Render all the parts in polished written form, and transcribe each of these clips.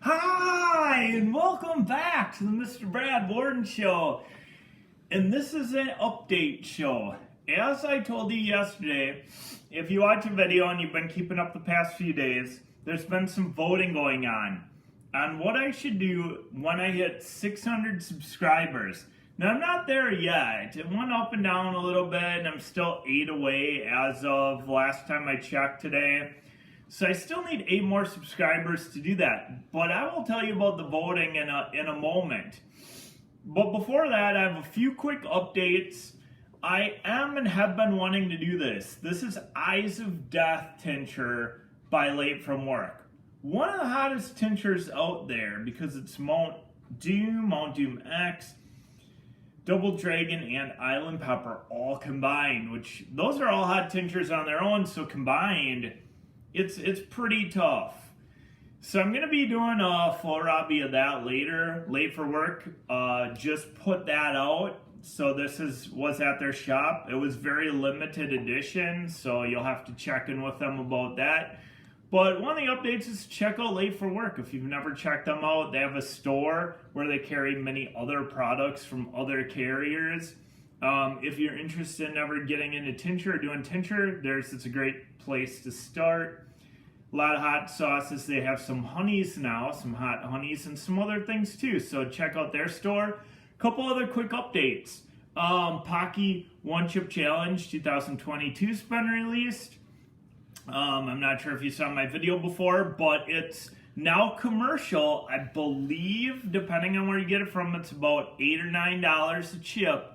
Hi, and welcome back to the Mr. Brad Worden Show. And this is an update show. As I told you yesterday, if you watch a video and you've been keeping up the past few days, there's been some voting going on what I should do when I hit 600 subscribers. Now, I'm not there yet. It went up and down a little bit, and I'm still 8 away as of last time I checked today. So I still need 8 more subscribers to do that. But I will tell you about the voting in a moment. But before that, I have a few quick updates. I am and have been wanting to do this. This is Eyes of Death tincture by Late From Work. One of the hottest tinctures out there because it's Mount Doom X, Double Dragon, and Island Pepper all combined, which those are all hot tinctures on their own, so combined, it's pretty tough. So I'm going to be doing a full Robbie of that later, Late For Work. Just put that out. So this was at their shop. It was very limited edition, so you'll have to check in with them about that. But one of the updates is check out Late For Work. If you've never checked them out, they have a store where they carry many other products from other carriers. If you're interested in ever getting into tincture or doing tincture, it's a great place to start. A lot of hot sauces. They have some honeys now, some hot honeys and some other things too. So check out their store. Couple other quick updates. Pocky One Chip Challenge 2022 has been released. I'm not sure if you saw my video before, but it's now commercial. I believe, depending on where you get it from, it's about $8 or $9 a chip.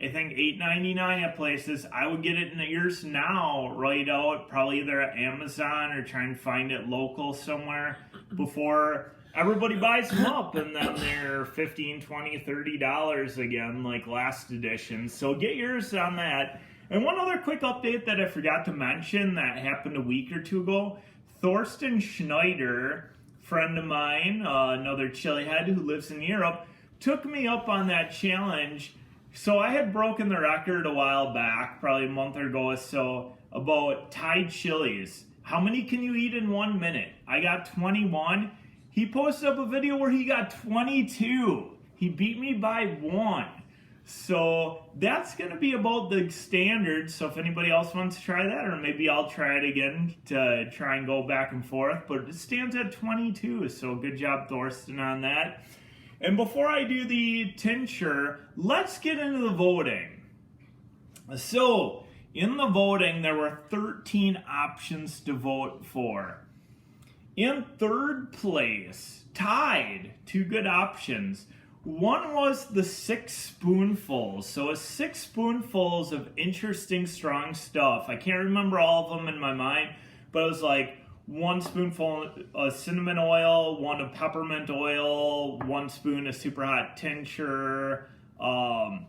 I think $8.99 at places. I would get it in yours now, right out, probably either at Amazon or try and find it local somewhere before everybody buys them up, and then they're $15, $20, $30 again, like last edition. So get yours on that. And one other quick update that I forgot to mention that happened a week or two ago. Thorsten Schneider, friend of mine, another chili head who lives in Europe, took me up on that challenge. So I had broken the record a while back, probably a month ago or so, about Thai chilies. How many can you eat in 1 minute? I got 21. He posted up a video where he got 22. He beat me by 1. So that's going to be about the standard. So if anybody else wants to try that, or maybe I'll try it again to try and go back and forth. But it stands at 22, so good job, Thorsten, on that. And before I do the tincture, let's get into the voting. So in the voting, there were 13 options to vote for. In third place, tied, 2 good options. One was the 6 spoonfuls. So it's 6 spoonfuls of interesting, strong stuff. I can't remember all of them in my mind, but it was like 1 spoonful of cinnamon oil, 1 of peppermint oil, 1 spoon of super hot tincture. I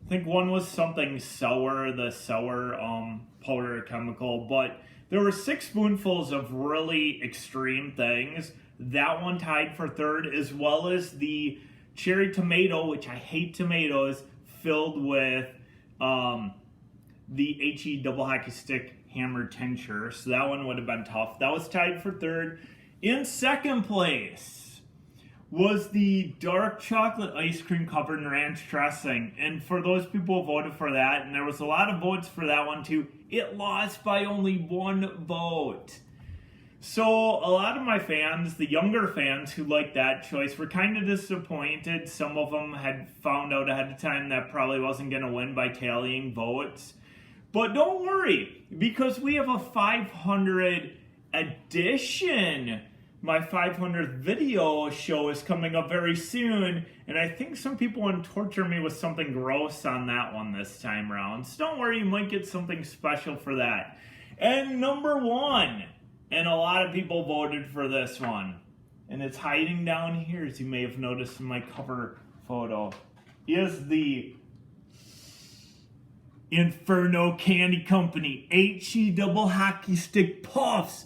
think 1 was something sour, the sour powder chemical, but there were 6 spoonfuls of really extreme things. That one tied for third, as well as the cherry tomato, which I hate tomatoes, filled with the HE double hockey stick hammered tincture. So that one would have been tough. That was tied for third. In second place was the dark chocolate ice cream covered in ranch dressing. And for those people who voted for that, and there was a lot of votes for that one too, it lost by only 1 vote. So a lot of my fans, the younger fans who liked that choice, were kind of disappointed. Some of them had found out ahead of time that probably wasn't going to win by tallying votes. But don't worry, because we have a 500 edition. My 500th video show is coming up very soon, and I think some people want to torture me with something gross on that one this time around. So don't worry, you might get something special for that. And number 1, and a lot of people voted for this one, and it's hiding down here, as you may have noticed in my cover photo, is the Inferno Candy Company HE Double Hockey Stick Puffs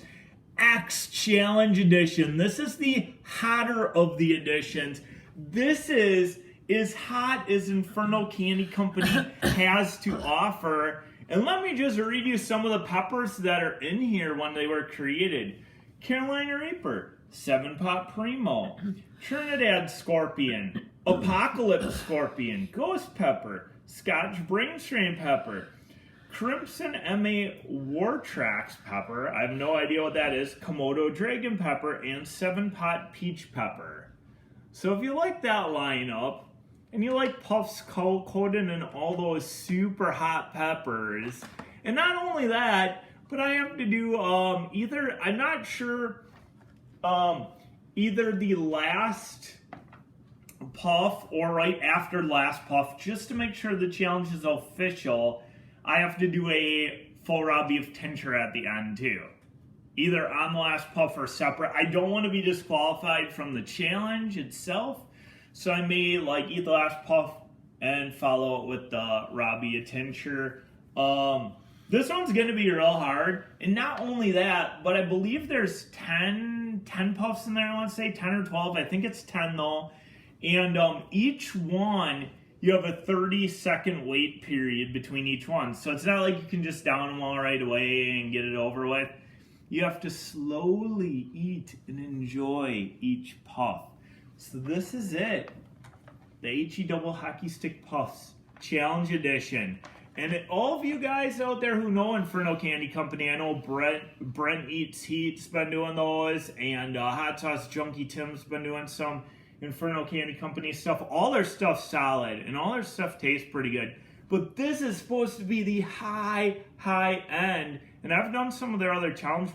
X Challenge Edition. This is the hotter of the editions. This is as hot as Inferno Candy Company has to offer. And let me just read you some of the peppers that are in here when they were created. Carolina Reaper, 7-pot Primo, Trinidad Scorpion, Apocalypse Scorpion, Ghost Pepper, Scotch Brain Strain Pepper, Crimson MA Wartrax Pepper, I have no idea what that is, Komodo Dragon Pepper, and 7-pot Peach Pepper. So if you like that lineup, and you like puffs coated in all those super hot peppers, and not only that, but I have to do either, I'm not sure, either the last puff or right after last puff, just to make sure the challenge is official, I have to do a full raw beef tincture at the end too. Either on the last puff or separate. I don't want to be disqualified from the challenge itself, so I may like eat the last puff and follow it with the Robbie tincture. This one's going to be real hard, and not only that, but I believe there's 10 puffs in there, I want to say 10 or 12, I think it's 10 though, and each one, you have a 30-second wait period between each one, so it's not like you can just down them all right away and get it over with. You have to slowly eat and enjoy each puff. So this is it, the HE Double Hockey Stick Puffs Challenge Edition. And all of you guys out there who know Inferno Candy Company, I know Brent Eats Heat's been doing those, and Hot Sauce Junkie Tim's been doing some Inferno Candy Company stuff. All their stuff's solid, and all their stuff tastes pretty good. But this is supposed to be the high end, and I've done some of their other challenge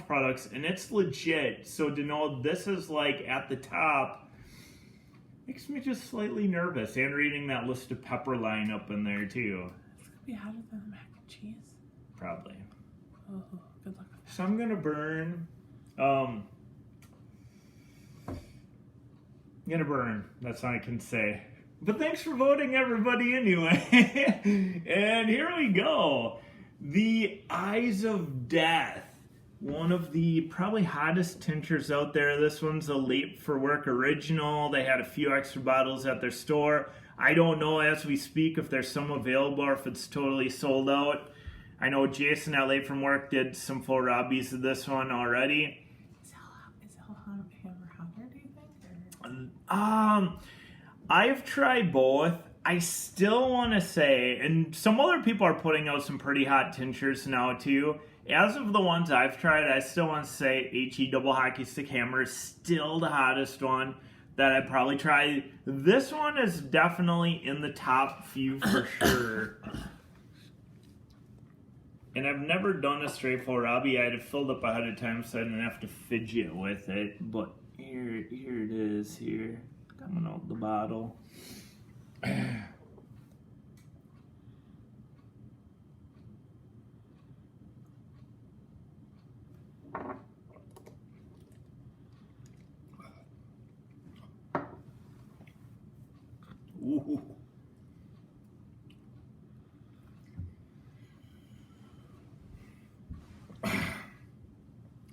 products, and it's legit. So to know this is like at the top makes me just slightly nervous, and reading that list of pepper line up in there too. Be hotter than the mac and cheese. Probably. Oh, good luck. So I'm gonna burn. That's all I can say. But thanks for voting, everybody. Anyway, and here we go. The Eyes of Death. One of the probably hottest tinctures out there. This one's a late for work original. They had a few extra bottles at their store. I don't know as we speak if there's some available or if it's totally sold out. I know Jason at Late From Work did some full Robbies of this one already. Is Hellhammer hotter, do you think? I've tried both. I still want to say, and some other people are putting out some pretty hot tinctures now too. As of the ones I've tried, I still want to say HE Double Hockey Stick Hammer is still the hottest one that I'd probably try. This one is definitely in the top few for sure. And I've never done a straight full Robbie. I had it filled up ahead of time so I didn't have to fidget with it. But here it is here. Coming out the bottle. Ooh.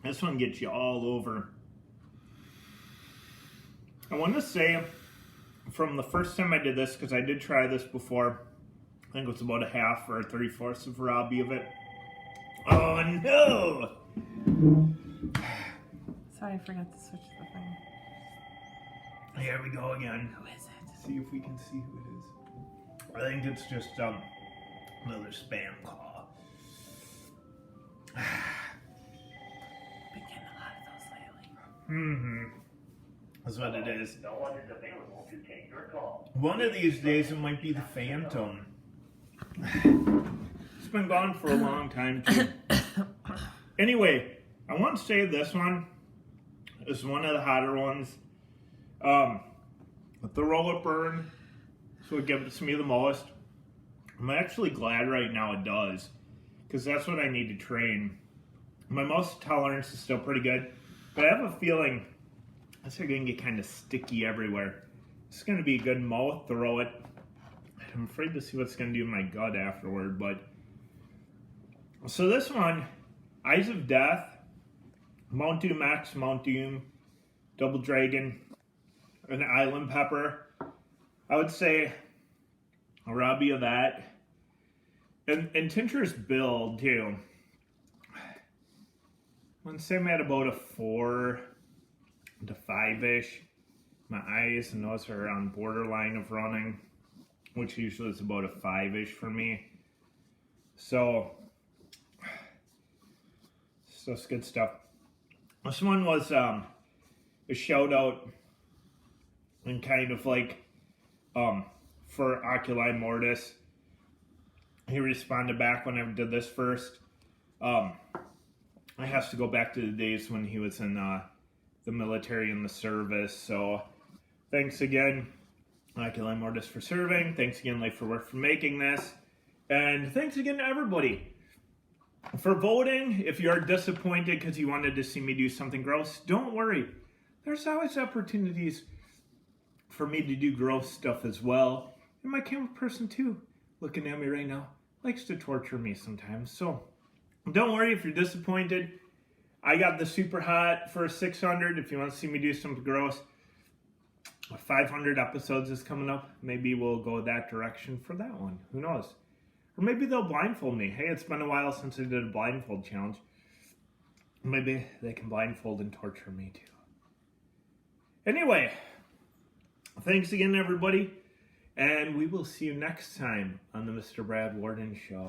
This one gets you all over. I want to say from the first time I did this, because I did try this before, I think it was about a half or 3/4 of Robbie of it. Oh no! Sorry, I forgot to switch the thing. Here we go again. Who is it? See if we can see who it is. I think it's just another spam call. Been getting a lot of those lately. Mm-hmm. That's what it is. No one is available to take your call. One of these days it might be the Phantom. It's been gone for a long time too. Anyway, I want to say this one is one of the hotter ones. The roll-up burn, so it gives me the most. I'm actually glad right now it does, because that's what I need to train. My mouth tolerance is still pretty good, but I have a feeling this is going to get kind of sticky everywhere. It's going to be a good mouth throw it. I'm afraid to see what's going to do in my gut afterward, but... So this one, Eyes of Death, Mount Doom X, Mount Doom, Double Dragon, an Island Pepper. I would say a Robbie of that. And tincture's build, too. I would say I'm at about a 4 to 5-ish. My eyes and nose are on borderline of running, which usually is about a 5-ish for me. So it's good stuff. This one was a shout out and kind of like for Oculi Mortis. He responded back when I did this first. I has to go back to the days when he was in the military and the service. So thanks again, Oculi Mortis, for serving. Thanks again, Life for Work, for making this. And thanks again to everybody for voting. If you're disappointed because you wanted to see me do something gross, don't worry. There's always opportunities for me to do gross stuff as well. And my camera person too, looking at me right now, likes to torture me sometimes. So don't worry if you're disappointed. I got the super hot for 600 if you want to see me do something gross. 500 episodes is coming up. Maybe we'll go that direction for that one. Who knows? Or maybe they'll blindfold me. Hey, it's been a while since I did a blindfold challenge. Maybe they can blindfold and torture me too. Anyway, thanks again, everybody. And we will see you next time on the Mr. Brad Worden Show.